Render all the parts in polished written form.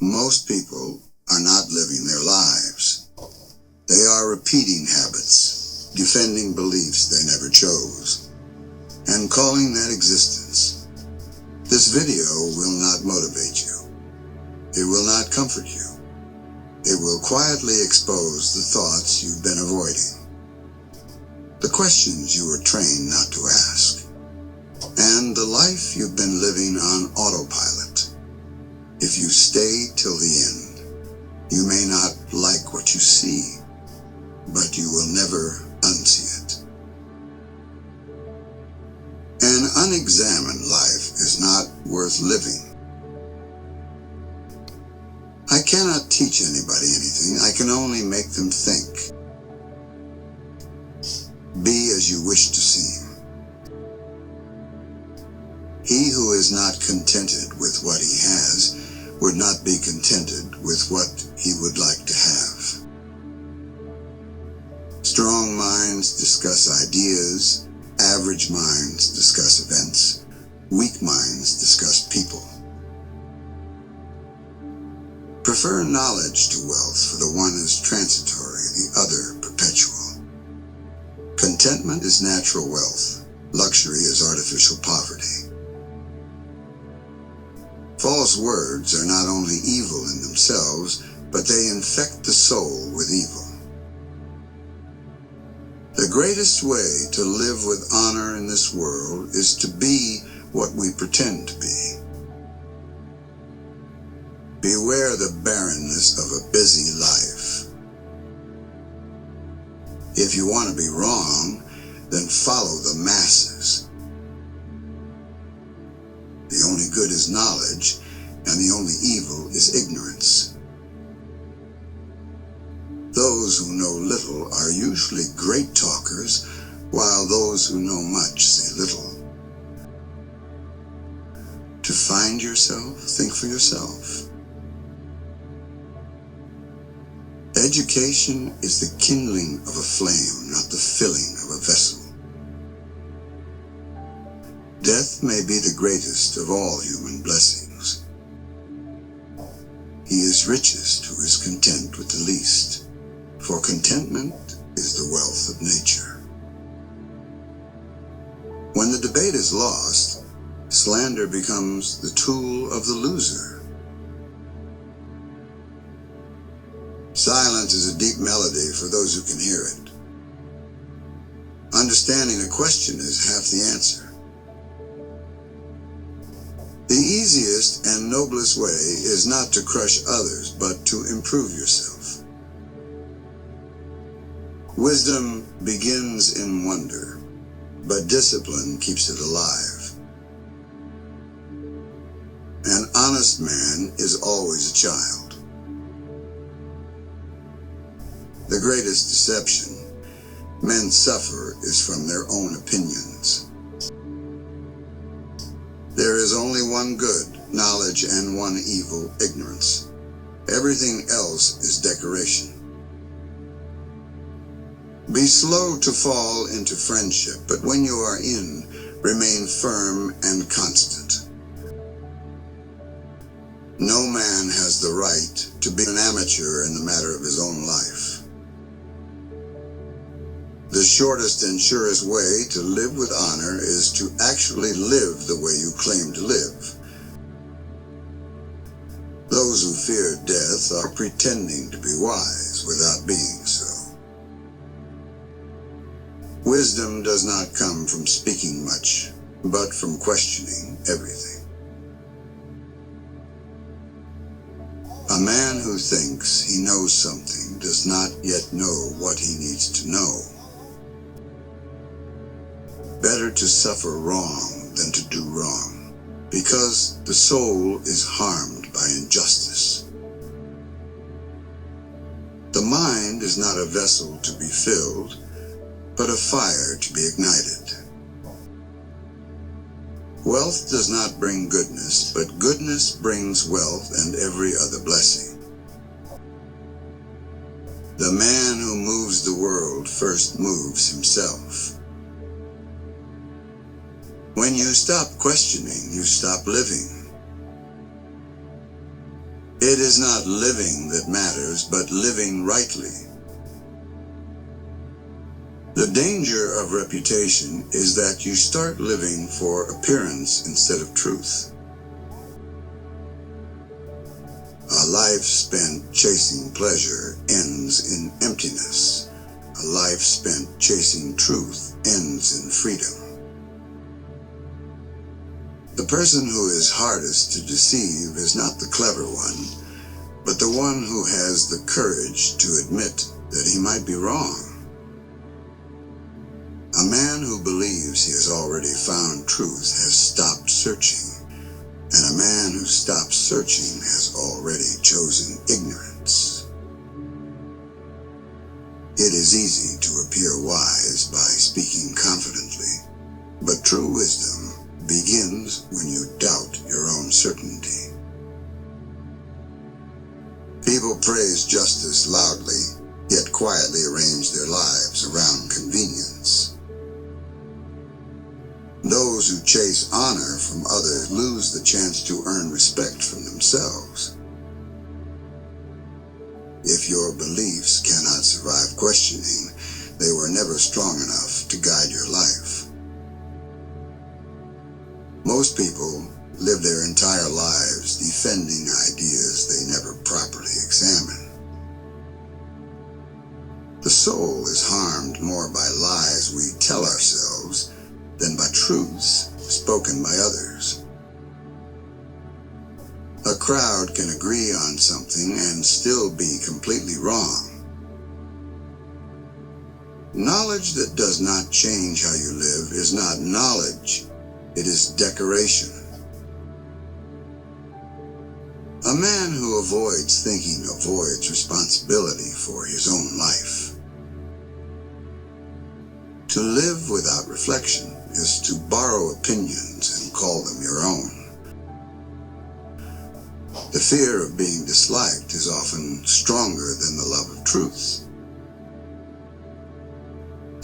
Most people are not living their lives. They are repeating habits, defending beliefs they never chose, and calling that existence. This video will not motivate you. It will not comfort you. It will quietly expose the thoughts you've been avoiding, the questions you were trained not to ask, and the life you've been living on autopilot. If you stay till the end, you may not like what you see, but you will never unsee it. An unexamined life is not worth living. I cannot teach anybody anything. I can only make them think. Be as you wish to seem. He who is not contented with what he has would not be contented with what he would like to have. Strong minds discuss ideas. Average minds discuss events. Weak minds discuss people. Prefer knowledge to wealth, for the one is transitory, the other perpetual. Contentment is natural wealth. Luxury is artificial poverty. False words are not only evil in themselves, but they infect the soul with evil. The greatest way to live with honor in this world is to be what we pretend to be. Beware the barrenness of a busy life. If you want to be wrong, then follow the masses. The only good is knowledge, and the only evil is ignorance. Those who know little are usually great talkers, while those who know much say little. To find yourself, think for yourself. Education is the kindling of a flame, not the filling of a vessel. Death may be the greatest of all human blessings. He is richest who is content with the least, for contentment is the wealth of nature. When the debate is lost, slander becomes the tool of the loser. Silence is a deep melody for those who can hear it. Understanding a question is half the answer. The easiest and noblest way is not to crush others, but to improve yourself. Wisdom begins in wonder, but discipline keeps it alive. An honest man is always a child. The greatest deception men suffer is from their own opinions. There is only one good, knowledge, and one evil, ignorance. Everything else is decoration. Be slow to fall into friendship, but when you are in, remain firm and constant. No man has the right to be an amateur in the matter of his own life. The shortest and surest way to live with honor is to actually live the way you claim to live. Those who fear death are pretending to be wise without being so. Wisdom does not come from speaking much, but from questioning everything. A man who thinks he knows something does not yet know what he needs to know. Better to suffer wrong than to do wrong, because the soul is harmed by injustice. The mind is not a vessel to be filled, but a fire to be ignited. Wealth does not bring goodness, but goodness brings wealth and every other blessing. The man who moves the world first moves himself. When you stop questioning, you stop living. It is not living that matters, but living rightly. The danger of reputation is that you start living for appearance instead of truth. A life spent chasing pleasure ends in emptiness. A life spent chasing truth ends in freedom. The person who is hardest to deceive is not the clever one, but the one who has the courage to admit that he might be wrong. A man who believes he has already found truth has stopped searching, and a man who stops searching has already chosen ignorance. It is easy to appear wise by speaking confidently, but true wisdom begins when you doubt your own certainty. People praise justice loudly, yet quietly arrange their lives around convenience. Those who chase honor from others lose the chance to earn respect from themselves. If your beliefs cannot survive questioning, they were never strong enough to guide your life. Most people live their entire lives defending ideas they never properly examine. The soul is harmed more by lies we tell ourselves than by truths spoken by others. A crowd can agree on something and still be completely wrong. Knowledge that does not change how you live is not knowledge, it is decoration. A man who avoids thinking avoids responsibility for his own life. To live without reflection is to borrow opinions and call them your own. The fear of being disliked is often stronger than the love of truth.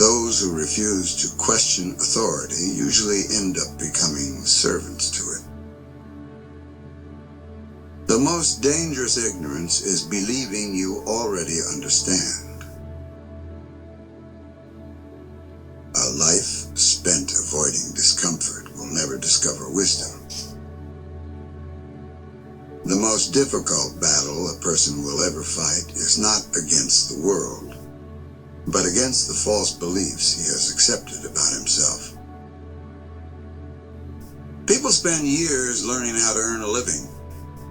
Those who refuse to question authority usually end up becoming servants to it. The most dangerous ignorance is believing you already understand. A life spent avoiding discomfort will never discover wisdom. The most difficult battle a person will ever fight is not against the world, but against the false beliefs he has accepted about himself. People spend years learning how to earn a living,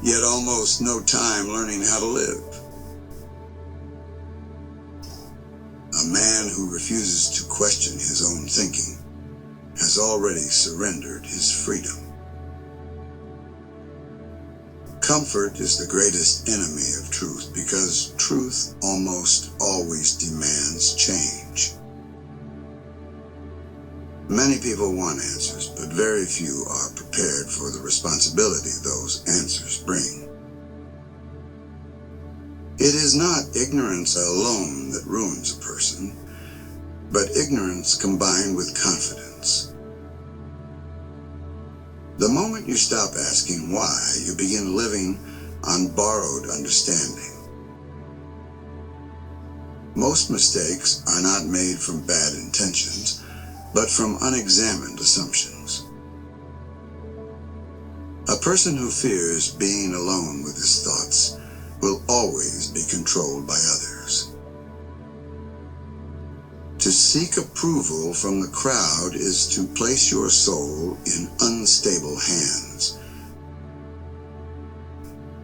yet almost no time learning how to live. A man who refuses to question his own thinking has already surrendered his freedom. Comfort is the greatest enemy of truth because truth almost always demands change. Many people want answers, but very few are prepared for the responsibility those answers bring. It is not ignorance alone that ruins a person, but ignorance combined with confidence. The moment you stop asking why, you begin living on borrowed understanding. Most mistakes are not made from bad intentions, but from unexamined assumptions. A person who fears being alone with his thoughts will always be controlled by others. To seek approval from the crowd is to place your soul in unstable hands.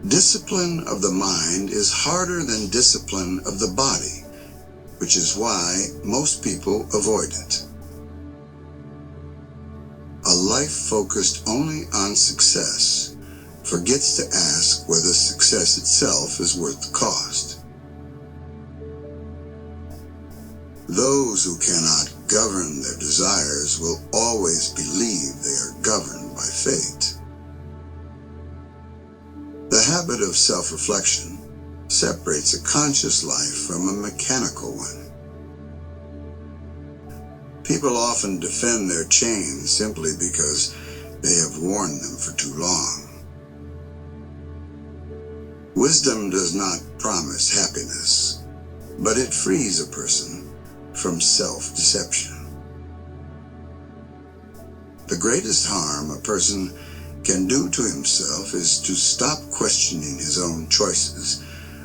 Discipline of the mind is harder than discipline of the body, which is why most people avoid it. A life focused only on success forgets to ask whether success itself is worth the cost. Those who cannot govern their desires will always believe they are governed by fate. The habit of self-reflection separates a conscious life from a mechanical one. People often defend their chains simply because they have worn them for too long. Wisdom does not promise happiness, but it frees a person from self-deception. The greatest harm a person can do to himself is to stop questioning his own choices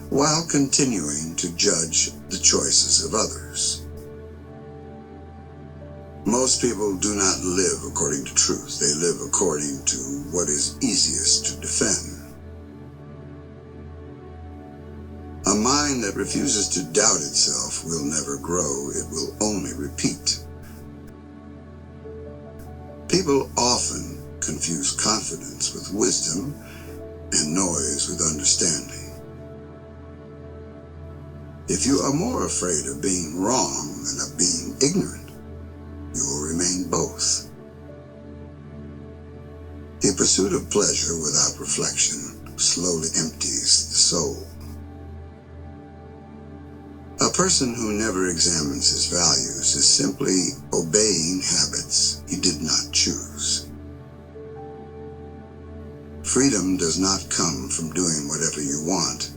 while continuing to judge the choices of others. Most people do not live according to truth. They live according to what is easiest to defend. A mind that refuses to doubt itself will never grow. It will only repeat. People often confuse confidence with wisdom and noise with understanding. If you are more afraid of being wrong than of being ignorant, you will remain both. The pursuit of pleasure without reflection slowly empties the soul. A person who never examines his values is simply obeying habits he did not choose. Freedom does not come from doing whatever you want,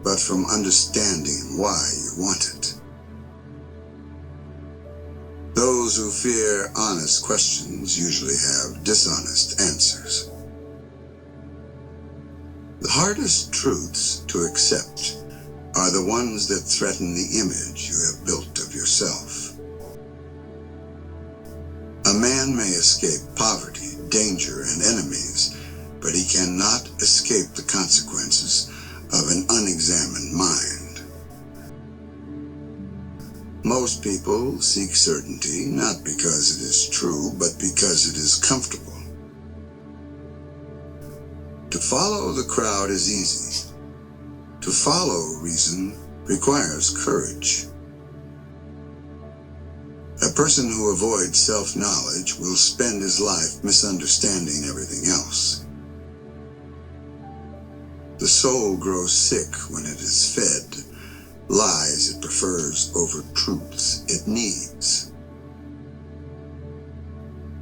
but from understanding why you want it. Those who fear honest questions usually have dishonest answers. The hardest truths to accept are the ones that threaten the image you have built of yourself. A man may escape poverty, danger, and enemies, but he cannot escape the consequences of an unexamined mind. Most people seek certainty not because it is true, but because it is comfortable. To follow the crowd is easy. To follow reason requires courage. A person who avoids self-knowledge will spend his life misunderstanding everything else. The soul grows sick when it is fed lies it prefers over truths it needs.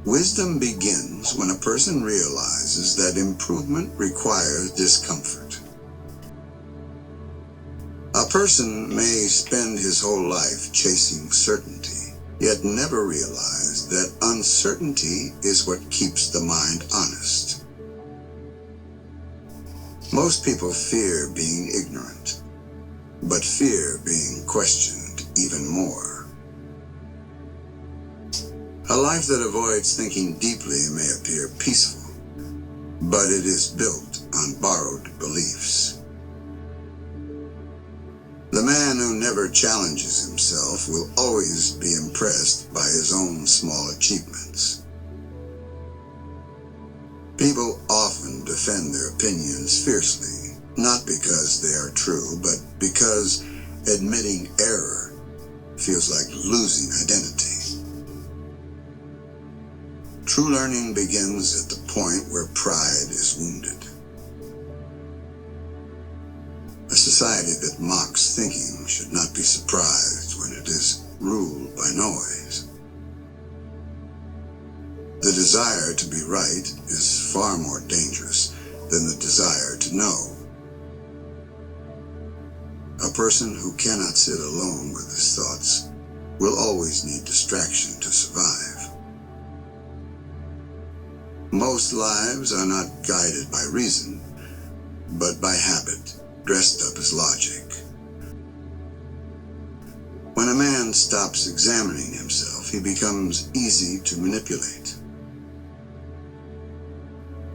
Wisdom begins when a person realizes that improvement requires discomfort. A person may spend his whole life chasing certainty, yet never realize that uncertainty is what keeps the mind honest. Most people fear being ignorant, but fear being questioned even more. A life that avoids thinking deeply may appear peaceful, but it is built on borrowed beliefs. The man who never challenges himself will always be impressed by his own small achievements. People often defend their opinions fiercely, not because they are true, but because admitting error feels like losing identity. True learning begins at the point where pride is wounded. A society that mocks thinking should not be surprised when it is ruled by noise. The desire to be right is far more dangerous than the desire to know. A person who cannot sit alone with his thoughts will always need distraction to survive. Most lives are not guided by reason, but by habit, dressed up as logic. When a man stops examining himself, he becomes easy to manipulate.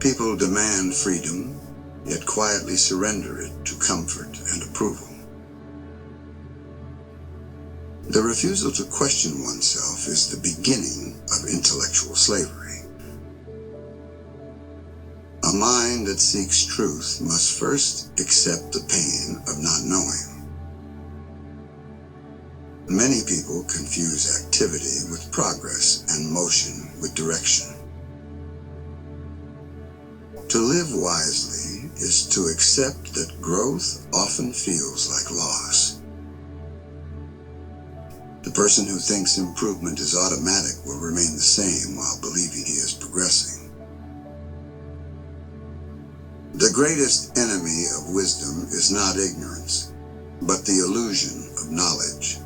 People demand freedom, yet quietly surrender it to comfort and approval. The refusal to question oneself is the beginning of intellectual slavery. A mind that seeks truth must first accept the pain of not knowing. Many people confuse activity with progress and motion with direction. To live wisely is to accept that growth often feels like loss. The person who thinks improvement is automatic will remain the same while believing he is progressing. The greatest enemy of wisdom is not ignorance, but the illusion of knowledge.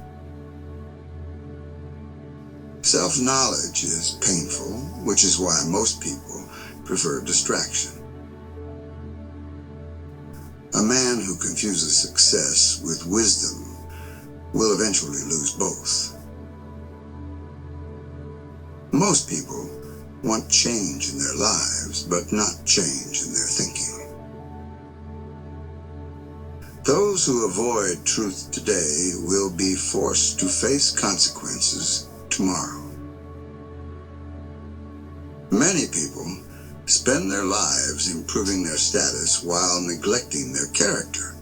Self-knowledge is painful, which is why most people prefer distraction. A man who confuses success with wisdom will eventually lose both. Most people want change in their lives, but not change in their thinking. Those who avoid truth today will be forced to face consequences tomorrow. Many people spend their lives improving their status while neglecting their character.